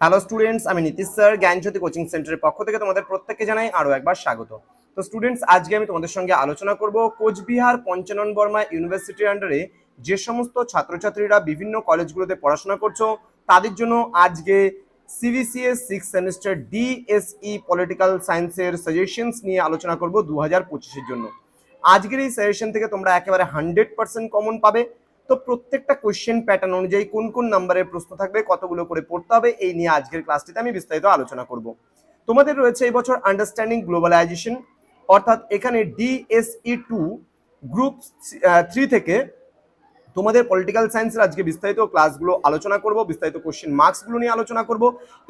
Hello students, আমি Nitish sir জ্ঞানজ্যোতি coaching সেন্টারের পক্ষ থেকে তোমাদের প্রত্যেককে জানাই আরো একবার স্বাগত। তো স্টুডেন্টস, আজকে আমি তোমাদের সঙ্গে আলোচনা করব কোচবিহার পঞ্চানন বর্মা ইউনিভার্সিটির আন্ডারে যে সমস্ত ছাত্রছাত্রীরা বিভিন্ন কলেজগুলোতে পড়াশোনা করছো তাদের জন্য আজকে সিবিসিএস 6 সেমিস্টার ডিএসই পলিটিক্যাল সায়েন্সের সাজেশনস নিয়ে আলোচনা করব 2025-এর জন্য। আজকের এই সাজেশন থেকে তোমরা একেবারে 100% কমন পাবে। তো প্রত্যেকটা কোশ্চেন প্যাটার্ন অনুযায়ী কোন কোন নাম্বারের প্রশ্ন থাকবে, কতগুলো করে পড়তে হবে, এই নিয়ে আজকের ক্লাসটিতে আমি বিস্তারিত আলোচনা করব। তোমাদের রয়েছে এই বছর আন্ডারস্ট্যান্ডিং গ্লোবালাইজেশন, অর্থাৎ এখানে ডিএসই 2 গ্রুপ 3 থেকে তোমাদের পলিটিক্যাল সায়েন্সের আজকে বিস্তারিত ক্লাসগুলো আলোচনা করব, বিস্তারিত কোশ্চেন মার্কসগুলো নিয়ে আলোচনা করব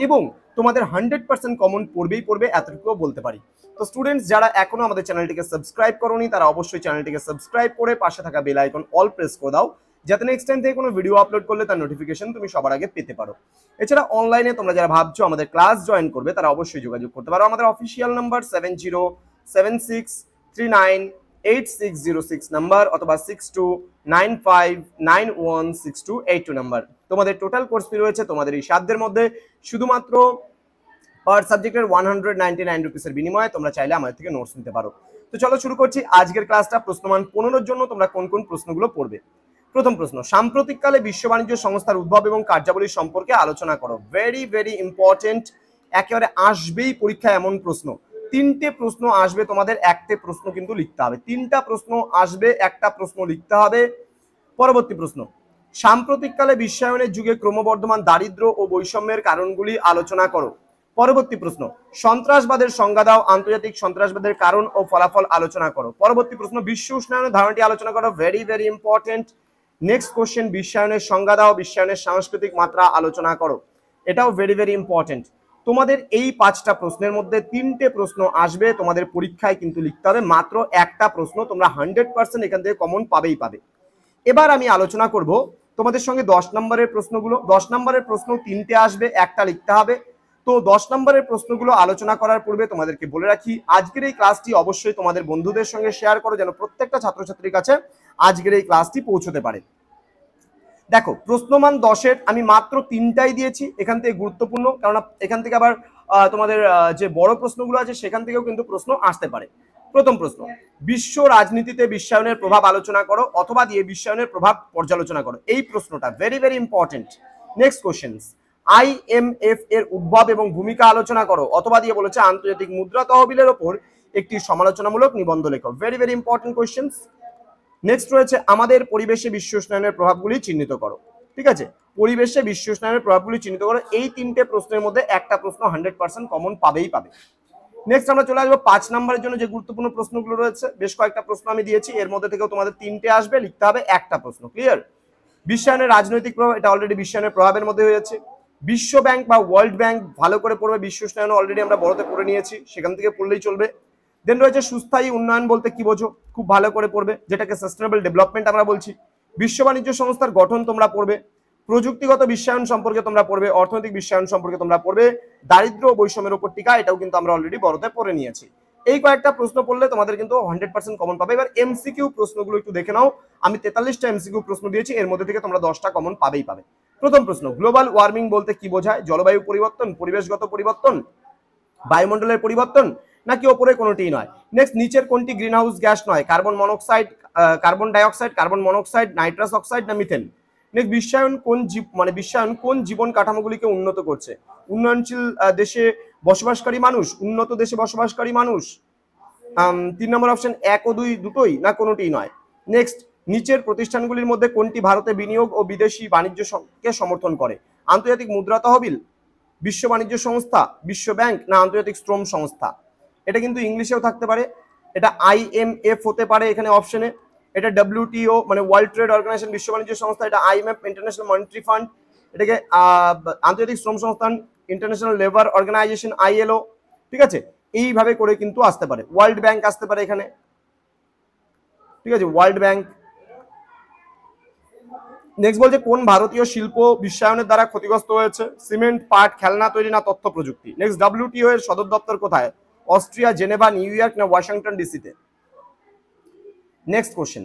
এবং তোমাদের 100% কমন পড়বে এতটুকুও বলতে পারি। তো স্টুডেন্টস, যারা এখনো আমাদের চ্যানেলটিকে সাবস্ক্রাইব করোনি তারা অবশ্যই চ্যানেলটিকে সাবস্ক্রাইব করে পাশে থাকা বেল আইকন অল প্রেস করে দাও, যাতে নেক্সট টাইম থেকে কোনো ভিডিও আপলোড করলে তার নোটিফিকেশন তুমি সবার আগে পেতে পারো। এছাড়া অনলাইনে তোমরা যারা ভাবছো আমাদের ক্লাস জয়েন করবে তারা অবশ্যই যোগাযোগ করতে পারো। আমাদের অফিসিয়াল নাম্বার 7076398606 নাম্বার অথবা 6295916282 নাম্বার। তোমাদের টোটাল কোর্স ফি রয়েছে তোমাদের এই সাধ্যের মধ্যে, শুধুমাত্র পার সাবজেক্টের 199 রুপিসের বিনিময়ে তোমরা চাইলে আমাদের থেকে নোটস নিতে পারো। তো চলো শুরু করছি আজকের ক্লাসটা। প্রশ্নমান 15-এর জন্য তোমরা কোন কোন প্রশ্নগুলো পড়বে। প্রথম প্রশ্ন, সাম্প্রতিককালে বিশ্ব বাণিজ্য সংস্থার উদ্ভব এবং কার্যাবলী সম্পর্কে আলোচনা করো। ভেরি ভেরি ইম্পর্টেন্ট, একেবারে আসবেই পরীক্ষায় এমন প্রশ্ন। তিনটে প্রশ্ন আসবে তোমাদের, একটা প্রশ্ন কিন্তু লিখতে হবে। তিনটা প্রশ্ন আসবে, একটা প্রশ্ন লিখতে হবে। পরবর্তী প্রশ্ন, সাম্প্রতিককালে বিশ্বায়নের যুগে ক্রমবর্ধমান দারিদ্র ও বৈষম্যের কারণগুলি আলোচনা করো। পরবর্তী প্রশ্ন, সন্ত্রাসবাদের সংজ্ঞা দাও, আন্তর্জাতিক সন্ত্রাসবাদের কারণ ও ফলাফল আলোচনা করো। পরবর্তী প্রশ্ন, বিশ্ব উষ্ণায়নের ধারণাটি আলোচনা করো। Very very important. Next question, বিশ্বায়নের সংজ্ঞা দাও, বিশ্বায়নের সাংস্কৃতিক মাত্রা আলোচনা করো। এটাও ভেরি ভেরি ইম্পর্টেন্ট। তোমাদের এই 5টা প্রশ্নের মধ্যে 3টে প্রশ্ন আসবে তোমাদের পরীক্ষায় কিন্তু লিখতে হবে। মাত্র একটা প্রশ্ন, তোমরা 100% এখান থেকে কমন পাবেই পাবে। এবার আমি আলোচনা করব তোমাদের সঙ্গে 10 নম্বরের প্রশ্নগুলো। 10 নম্বরের প্রশ্ন 3টে আসবে, একটা লিখতে হবে। তো 10 নম্বরের প্রশ্নগুলো আলোচনা করার পূর্বে তোমাদেরকে বলে রাখি, আজকের এই ক্লাসটি অবশ্যই তোমাদের বন্ধুদের সঙ্গে শেয়ার করো, যেন প্রত্যেকটা ছাত্রছাত্রীর কাছে আজকের এই ক্লাসটি পৌঁছতে পারে। দেখো, প্রশ্নমান 10-এর আমি মাত্র 3টাই দিয়েছি, এখান থেকে গুরুত্বপূর্ণ, কারণ এখান থেকে আবার তোমাদের যে বড় প্রশ্নগুলো আছে সেখান থেকেও কিন্তু প্রশ্ন আসতে পারে। প্রথম প্রশ্ন, বিশ্ব রাজনীতিতে বিশ্বায়নের প্রভাব আলোচনা করো, অথবা দিয়ে বিশ্বায়নের প্রভাব পর্যালোচনা করো। এই প্রশ্নটা very very important. Next questions, IMF এর উদ্ভব এবং ভূমিকা আলোচনা করো, অথবা দিয়ে বলেছে আন্তর্জাতিক মুদ্রা তহবিলের ওপর একটি সমালোচনামূলক নিবন্ধ লেখো। Very very important questions. Next রয়েছে আমাদের পরিবেশে বিশ্ব উষ্ণায়নের প্রভাবগুলি চিহ্নিত করো। ঠিক আছে, পরিবেশে বিশ্ব উষ্ণায়নের প্রভাবগুলি চিহ্নিত করো। এই 3টে প্রশ্নের মধ্যে একটা প্রশ্ন 100% কমন পাবেই পাবে। নেক্সট আমরা চলে আসবো 5 নম্বরের জন্য যে গুরুত্বপূর্ণ প্রশ্নগুলো রয়েছে। বেশ কয়েকটা প্রশ্ন আমি দিয়েছি, এর মধ্যে থেকেও তোমাদের 3টে আসবে, লিখতে হবে একটা প্রশ্ন। ক্লিয়ার? বিশ্বায়নের রাজনৈতিক প্রভাব, এটা অলরেডি বিশ্বায়নের প্রভাবের মধ্যে হয়ে যাচ্ছে। বিশ্ব ব্যাংক বা ওয়ার্ল্ড ব্যাংক ভালো করে পড়বে, বিশ্ব উষ্ণায়ন অলরেডি আমরা বড়তে পড়ে নিয়েছি, সেখান থেকে পড়লেই চলবে। দেন রয়েছে সুস্থায়ী উন্নয়ন বলতে কি বোঝো, খুব ভালো করে পড়বে, যেটাকে সাস্টেনেবল ডেভেলপমেন্ট আমরা বলছি। বিশ্ব বাণিজ্য সংস্থার গঠন তোমরা পড়বে। প্রযুক্তিগত বিশ্বায়ন সম্পর্কে তোমরা পড়বে, অর্থনৈতিক বিশ্বায়ন সম্পর্কে তোমরা পড়বে, দারিদ্র ও বৈষম্যের উপর টিকা, এটাও কিন্তু আমরা অলরেডি বড়তে পড়ে নিয়েছি। এই কয়েকটা প্রশ্ন পড়লে তোমাদের কিন্তু 100% কমন পাবে। এবার এমসিকিউ প্রশ্নগুলো একটু দেখে নাও। আমি 43টা এমসিকিউ প্রশ্ন দিয়েছি, এর মধ্যে থেকে তোমরা 10টা কমন পাবেই পাবে। প্রথম প্রশ্ন, গ্লোবাল ওয়ার্মিং বলতে কি বোঝায়? জলবায়ু পরিবর্তন, পরিবেশগত পরিবর্তন, বায়ুমণ্ডলের পরিবর্তন, নাকি ওপরে কোনোটিই নয়? নেক্সট, নিচের কোনটি গ্রিনহাউস গ্যাস নয়? Carbon monoxide, carbon dioxide, carbon monoxide, nitrous oxide না মিথেন? নেক্সট, বিশ্বায়ন কোন জীবন কাঠামোগুলিকে উন্নত করছে? উন্নয়নশীল দেশে বসবাসকারী মানুষ, উন্নত দেশে বসবাসকারী মানুষ? 3 নম্বর অপশন 1 ও 2 দুটোই, না কোনোটিই নয়? নেক্সট, নিচের প্রতিষ্ঠানগুলির মধ্যে কোনটি ভারতে বিনিয়োগ ও বিদেশি বাণিজ্যকে সমর্থন করে? আন্তর্জাতিক মুদ্রা তহবিল, বিশ্ব বাণিজ্য সংস্থা, বিশ্ব ব্যাংক, না আন্তর্জাতিক শ্রম সংস্থা? এটা কিন্তু ইংলিশেও থাকতে পারে, এটা আইএমএফ হতে পারে এখানে অপশনে, এটা ডব্লিউটিও মানে ওয়ার্ল্ড ট্রেড অর্গানাইজেশন বিশ্ব বাণিজ্য সংস্থা, এটা আইএমএফ ইন্টারন্যাশনাল মনিটারি ফান্ড, এটাকে আন্তর্জাতিক শ্রম সংস্থান ইন্টারন্যাশনাল লেবার অর্গানাইজেশন আইএলও। ঠিক আছে, এইভাবে করে কিন্তু আসতে পারে। ওয়ার্ল্ড ব্যাংক আসতে পারে এখানে। ঠিক আছে, ওয়ার্ল্ড ব্যাংক। নেক্সট বলছে কোন ভারতীয় শিল্প বিশ্বায়নের দ্বারা ক্ষতিগ্রস্ত হয়েছে? সিমেন্ট, পাট, খেলনা তৈরি, না তথ্য প্রযুক্তি? নেক্সট, ডব্লিউটিও এর সদর দপ্তর কোথায়? অস্ট্রিয়া, জেনেভা, নিউ ইয়র্ক, না ওয়াশিংটন ডিসিতে? নেক্সট কোশ্চেন,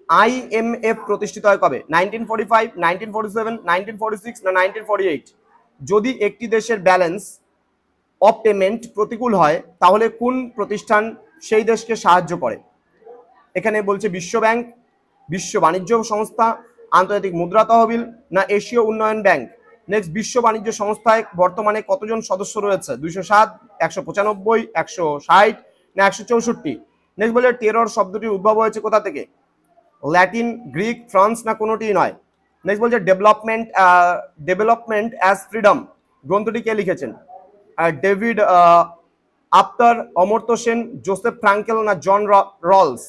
আইএমএফ প্রতিষ্ঠিত হয় কবে? 1945, 1947, 1946, না 1948? যদি একটি দেশের ব্যালেন্স অফ পেমেন্ট প্রতিকূল হয় তাহলে কোন প্রতিষ্ঠান সেই দেশকে সাহায্য করে? এখানে বলছে বিশ্ব ব্যাংক, বিশ্ব বাণিজ্য সংস্থা, আন্তর্জাতিক মুদ্রা তহবিল, না এশীয় উন্নয়ন ব্যাংক। নেক্সট, বিশ্ব বাণিজ্য সংস্থায় বর্তমানে কতজন সদস্য রয়েছে? 207, 195, 160 না 164? নেক্সট বলছে টেরর শব্দটির উদ্ভব হয়েছে কোথা থেকে? ল্যাটিন, গ্রিক, ফ্রান্স না কোনোটি নয়? নেক্সট বলছে ডেভেলপমেন্ট অ্যাজ ফ্রিডম গ্রন্থটি কে লিখেছেন? ডেভিড আফতার, অমর্ত্য সেন, জোসেফ ফ্রাঙ্কেল না জন রলস?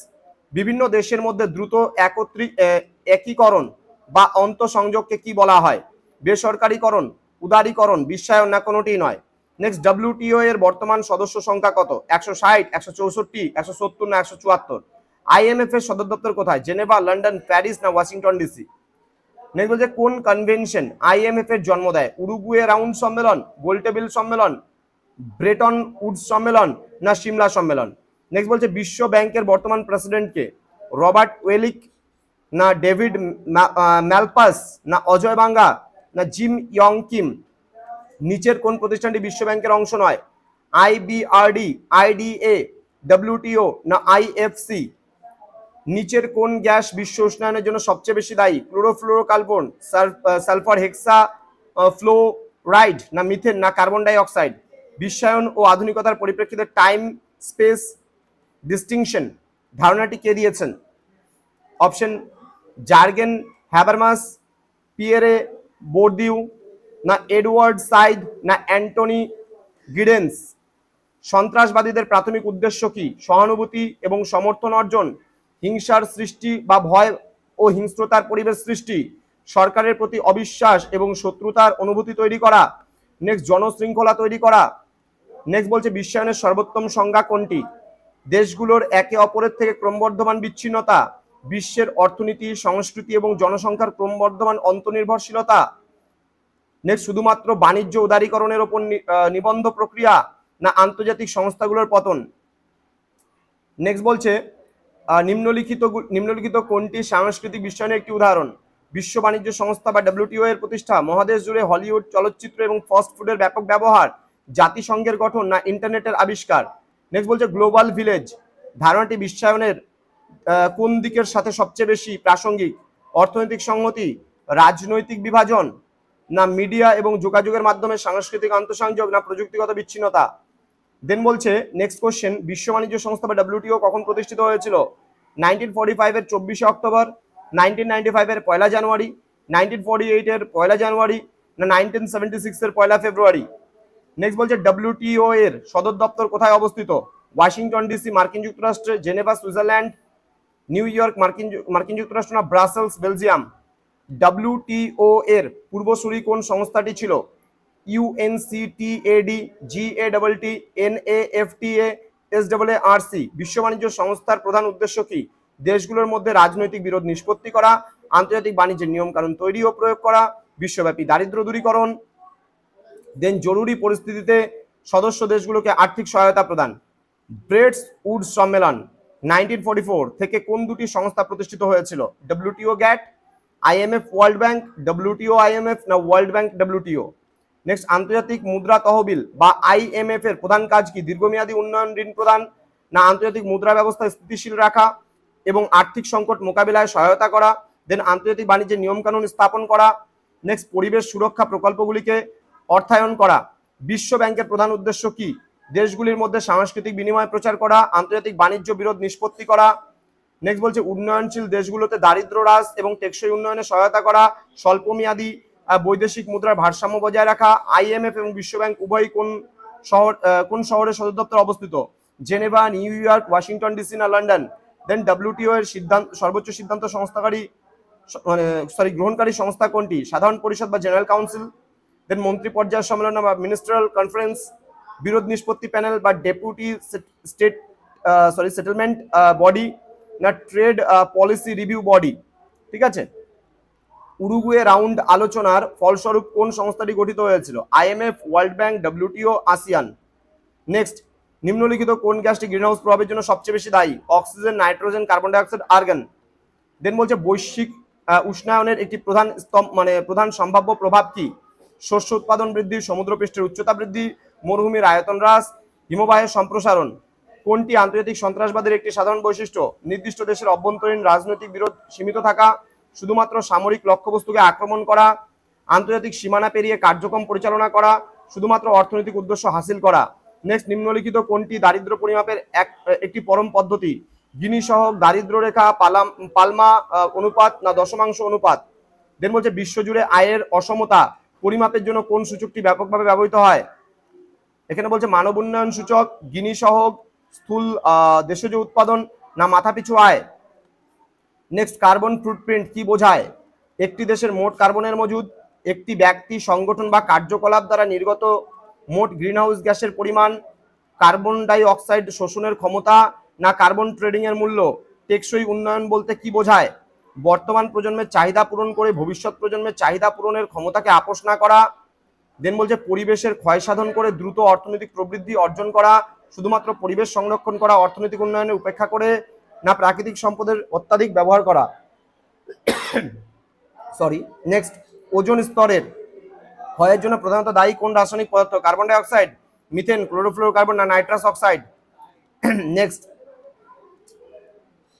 বিভিন্ন দেশের মধ্যে দ্রুত একীকরণ বা অন্তঃসংযোগকে কি বলা হয়? বেসরকারীকরণ, উদারীকরণ, বিশ্বায়ন না কোনোটি নয়? নেক্সট, ডব্লিউটিও এর বর্তমান সদস্য সংখ্যা কত? 160, 164, 170 না 174? আইএমএফ এর সদর দপ্তর কোথায়? জেনেভা, লন্ডন, প্যারিস না ওয়াশিংটন ডিসি? নেক্সট বলছে কোন কনভেনশন আইএমএফ এর জন্ম দেয়? উরুগুয়ে রাউন্ড সম্মেলন, গোলটেবিল সম্মেলন, ব্রেটন উডস সম্মেলন না সিমলা সম্মেলন? নেক্সট বলছে বিশ্ব ব্যাংকের বর্তমান প্রেসিডেন্ট কে? রবার্ট ওয়েলিক না ডেভিড ম্যালপাস না অজয় বাঙ্গা না জিম ইয়ং কিম? নিচের কোন প্রতিষ্ঠানটি বিশ্ব ব্যাংকের অংশ নয়? আইবিআরডি, আইডিএ, ডব্লিউটিও না আইএফসি? নিচের কোন গ্যাস বিশ্ব উষ্ণায়নের জন্য সবচেয়ে বেশি দায়ী? ক্লোরোফ্লোরোকার্বন, সালফার হেক্সা ফ্লোরাইড না মিথেন না কার্বন ডাই অক্সাইড? বিশ্বায়ন ও আধুনিকতার পরিপ্রেক্ষিতে টাইম স্পেস ডিস্টিংশন ধারণাটি কে দিয়েছেন? অপশন জার্গেন হ্যাবারমাস, পিয়েরে বোর্দিউ না এডওয়ার্ড সাইড না অ্যান্টনি গিডেন্স? সন্ত্রাসবাদীদের প্রাথমিক উদ্দেশ্য কি? সহানুভূতি এবং সমর্থন অর্জন, হিংসার সৃষ্টি বা ভয় ও হিংস্রতার পরিবেশ সৃষ্টি, সরকারের প্রতি অবিশ্বাস এবং শত্রুতার অনুভূতি তৈরি করা, নেক্সট জনশৃঙ্খলা তৈরি করা? নেক্সট বলছে বিশ্বায়নের সর্বোত্তম সংজ্ঞা কোনটি? দেশগুলোর একে অপরের থেকে ক্রমবর্ধমান বিচ্ছিন্নতা, বিশ্বের অর্থনীতি, সংস্কৃতি এবং জনসংখ্যার ক্রমবর্ধমান অন্তর্নির্ভরশীলতা, নেক্সট শুধুমাত্র বাণিজ্য উদারীকরণের উপর নিবন্ধ প্রক্রিয়া না আন্তর্জাতিক সংস্থাগুলোর পতন? নেক্সট বলছে নিম্নলিখিত কোনটি সাংস্কৃতিক বিশ্বায়নের একটি উদাহরণ? বিশ্ব বাণিজ্য সংস্থা বা ডব্লিউটিও এর প্রতিষ্ঠা, মহাদেশ জুড়ে হলিউড চলচ্চিত্র এবং ফাস্ট ফুডের ব্যাপক ব্যবহার, জাতিসংঘের গঠন না ইন্টারনেটের আবিষ্কার? নেক্সট বলছে গ্লোবাল ভিলেজ ধারণাটি বিশ্বায়নের কোন দিকের সাথে সবচেয়ে বেশি প্রাসঙ্গিক? অর্থনৈতিক সংহতি, রাজনৈতিক বিভাজন না মিডিয়া এবং যোগাযোগের মাধ্যমে সাংস্কৃতিক আন্তঃসংযোগ না প্রযুক্তিগত বিচ্ছিন্নতা? দেন বলছে নেক্সট কোশ্চেন, বিশ্ব বাণিজ্য সংস্থা বা ডব্লিউটিও কখন প্রতিষ্ঠিত হয়েছিল? 1945 এর 24 অক্টোবর, 1995 এর 1 জানুয়ারি, 1948 এর 1 জানুয়ারি না 1976 এর 1 ফেব্রুয়ারি? নেক্সট বলছে ডব্লিউটিও এর সদর দপ্তর কোথায় অবস্থিত? ওয়াশিংটন ডিসি মার্কিন যুক্তরাষ্ট্রে, জেনেভা সুইজারল্যান্ড, নিউ ইয়র্ক মার্কিন যুক্তরাষ্ট্র না ব্রাসেলস বেলজিয়াম? ডব্লিউটিও এর পূর্বসূরি কোন সংস্থাটি ছিল? ইউএনসিটিএডি, জিএডটি, এনএএফটিএ, এসডব্লিউআরসি? বিশ্ব বাণিজ্য সংস্থার প্রধান উদ্দেশ্য কি? দেশগুলোর মধ্যে রাজনৈতিক বিরোধ নিষ্পত্তি করা, আন্তর্জাতিক বাণিজ্যের নিয়মকানুন তৈরি ও প্রয়োগ করা, বিশ্বব্যাপী দারিদ্র্য দূরীকরণ, দেন জরুরি পরিস্থিতিতে সদস্য দেশগুলোকে আর্থিক সহায়তা প্রদান। ব্রেটস উডস সম্মেলন 1944 থেকে কোন দুটি সংস্থা প্রতিষ্ঠিত হয়েছিল? WTO GATT, IMF world bank, WTO IMF না ওয়ার্ল্ড ব্যাংক ডব্লিউটিও? নেক্সট, আন্তর্জাতিক মুদ্রা তহবিল বা আইএমএফ এর প্রধান কাজ কি? দীর্ঘমেয়াদী উন্নয়ন ঋণ প্রদান না আন্তর্জাতিক মুদ্রা ব্যবস্থা স্থিতিশীল রাখা এবং আর্থিক সংকট মোকাবিলায় সহায়তা করা? দেন আন্তর্জাতিক বাণিজ্যের নিয়মকানুন স্থাপন করা। নেক্সট, পরিবেশ সুরক্ষা প্রকল্পগুলিকে অর্থায়ন করা। বিশ্ব ব্যাংকের প্রধান উদ্দেশ্য কি? দেশগুলির মধ্যে সাংস্কৃতিক বিনিময় প্রচার করা, আন্তর্জাতিক বাণিজ্য বিরোধ নিষ্পত্তি করা। নেক্সট বলছে উন্নয়নশীল দেশগুলোতে দারিদ্র্য হ্রাস এবং টেকসই উন্নয়নে সহায়তা করা, স্বল্পমেয়াদী বৈদেশিক মুদ্রার ভারসাম্য বজায় রাখা। আইএমএফ এবং বিশ্ব ব্যাংক উভয়ই কোন শহরের সদর দপ্তর অবস্থিত? Geneva, new York, Washington DC না লন্ডন? দেন ডব্লিউটিও এর সর্বোচ্চ সিদ্ধান্ত গ্রহণকারী সংস্থা কোনটি? সাধারণ পরিষদ বা জেনারেল কাউন্সিল? দেন মন্ত্রী পর্যায়ের সম্মেলন বা মিনিস্ট্রাল কনফারেন্স? বিরোধ নিষ্পত্তি প্যানেল বা ডেপুটি সেটেলমেন্ট বডি না ট্রেড পলিসি রিভিউ বডি? ঠিক আছে। উরুগুয়ে রাউন্ড আলোচনার ফলস্বরূপ কোন সংস্থাটি গঠিত হয়েছিল? IMF, world bank, WTO, ASEAN? Next, নিম্নলিখিত কোন গ্যাসটি গ্রিনহাউস প্রভাবের জন্য সবচেয়ে বেশি দায়ী? Oxygen, nitrogen, carbon dioxide, argon? Then বলছে বৈশ্বিক উষ্ণায়নের একটি প্রধান সম্ভাব্য প্রভাব কি? শস্য উৎপাদন বৃদ্ধি, সমুদ্রপৃষ্ঠের উচ্চতা বৃদ্ধি, মরুভূমির আয়তন হ্রাস, হিমবাহের সম্প্রসারণ। কোনটি আন্তর্জাতিক সন্ত্রাসবাদের একটি সাধারণ বৈশিষ্ট্য? নির্দিষ্ট দেশের অভ্যন্তরীণ রাজনৈতিক বিরোধ সীমিত থাকা, শুধুমাত্র সামরিক লক্ষ্যবস্তুকে আক্রমণ করা, আন্তর্জাতিক সীমানা পেরিয়ে কার্যক্রম পরিচালনা করা, শুধুমাত্র অর্থনৈতিক উদ্দেশ্য হাসিল করা। নেক্সট, নিম্নলিখিত কোনটি দারিদ্র্য পরিমাপের একটি পরম পদ্ধতি? গিনি সহগ, দারিদ্র্য রেখা, পালমা অনুপাত না দশমাংশ অনুপাত? দেন বলছে বিশ্বজুড়ে আয়ের অসমতা পরিমাপের জন্য কোন সূচকটি ব্যাপকভাবে ব্যবহৃত হয়? এখানে বলছে মানব উন্নয়ন সূচক, গিনি সহগ, স্থূল দেশজ উৎপাদন না মাথাপিছু আয়? নেক্সট, কার্বন ফুটপ্রিন্ট কি বোঝায়? একটি দেশের মোট কার্বনের মজুদ, একটি ব্যক্তি, সংগঠন বা কার্যকলাপ দ্বারা নির্গত মোট গ্রিনহাউস গ্যাসের পরিমাণ, কার্বন ডাই অক্সাইড শোষণের ক্ষমতা না কার্বন ট্রেডিং এর মূল্য? টেকসই উন্নয়ন বলতে কি বোঝায়? বর্তমান প্রজন্মের চাহিদা পূরণ করে ভবিষ্যৎ প্রজন্মের চাহিদা পূরণের ক্ষমতাকে আপোষ না করা। দেন বলছে পরিবেশের ক্ষয় সাধন করে দ্রুত অর্থনৈতিক প্রবৃদ্ধি অর্জন করা, শুধুমাত্র পরিবেশ সংরক্ষণ করা অর্থনৈতিক উন্নয়নে উপেক্ষা করে না প্রাকৃতিক সম্পদের অত্যাধিক ব্যবহার করা? সরি। নেক্সট, ওজোন স্তরের ক্ষয়ের জন্য প্রধানত দায়ী কোন রাসায়নিক পদার্থ? Carbon die oxide, methane, chlorofluorocarbon না নাইট্রাস অক্সাইড? নেক্সট,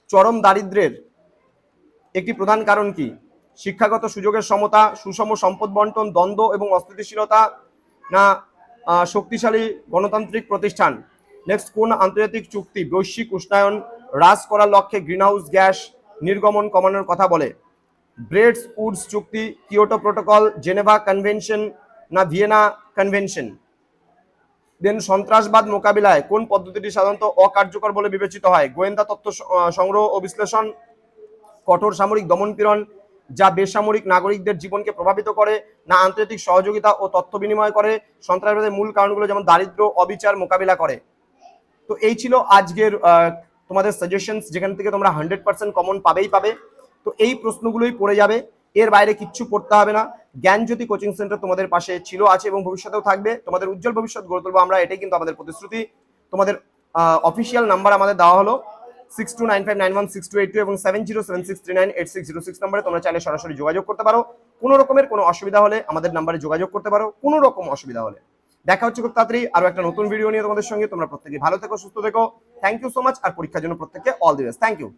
চরম দারিদ্র্যের একটি প্রধান কারণ কি? শিক্ষাগত সুযোগের সমতা, সুষম সম্পদ বন্টন, দ্বন্দ্ব এবং অস্থিতিশীলতা না শক্তিশালী গণতান্ত্রিক প্রতিষ্ঠান? নেক্সট, কোন আন্তর্জাতিক চুক্তি বৈশ্বিক উষ্ণায়ন হ্রাস করার লক্ষ্যে গ্রিনহাউস গ্যাস নির্গমন কমানোর কথা বলে? ব্রেডস উডস চুক্তি, কিয়োটো প্রোটোকল, জেনেভা কনভেনশন না ভিয়েনা কনভেনশন? দেন সন্ত্রাসবাদ মোকাবিলায় কোন পদ্ধতিটি সাধারণত অকার্যকর বলে বিবেচিত হয়? গোয়েন্দা তথ্য সংগ্রহ ও বিশ্লেষণ, কঠোর সামরিক দমনপীড়ন যা বেসামরিক নাগরিকদের জীবনকে প্রভাবিত করে, না আন্তর্জাতিক সহযোগিতা ও তথ্য বিনিময় করে সন্ত্রাসবাদের মূল কারণগুলো যেমন দারিদ্র, অবিচার মোকাবিলা করে? তো এই ছিল আজকের তোমাদের সাজেশনস, যেখান থেকে তোমরা 100% কমন পাবেই পাবে। তো এই প্রশ্নগুলোই পড়ে যাবে, এর বাইরে কিচ্ছু পড়তে হবে না। জ্ঞানজ্যোতি কোচিং সেন্টার তোমাদের পাশে ছিল, আছে এবং ভবিষ্যতেও থাকবে। তোমাদের উজ্জ্বল ভবিষ্যৎ গড়ে তুলবো আমরা, এটাই কিন্তু আমাদের প্রতিশ্রুতি। তোমাদের অফিসিয়াল নাম্বার আমাদের দেওয়া হলো 6295916282 এবং 7076398606 নম্বরে তোমরা চাইলে সরাসরি যোগাযোগ করতে পারো। কোনো রকমের কোনো অসুবিধা হলে আমাদের নাম্বারে যোগাযোগ করতে পারো, কোনো রকম অসুবিধা হলে। দেখা হচ্ছে খুব তাড়াতাড়ি আরো একটা নতুন ভিডিও নিয়ে তোমাদের সঙ্গে। তোমরা প্রত্যেকে ভালো থেকো, সুস্থ থেকো। Thank you so much. আর পরীক্ষার জন্য প্রত্যেককে all the best. Thank you.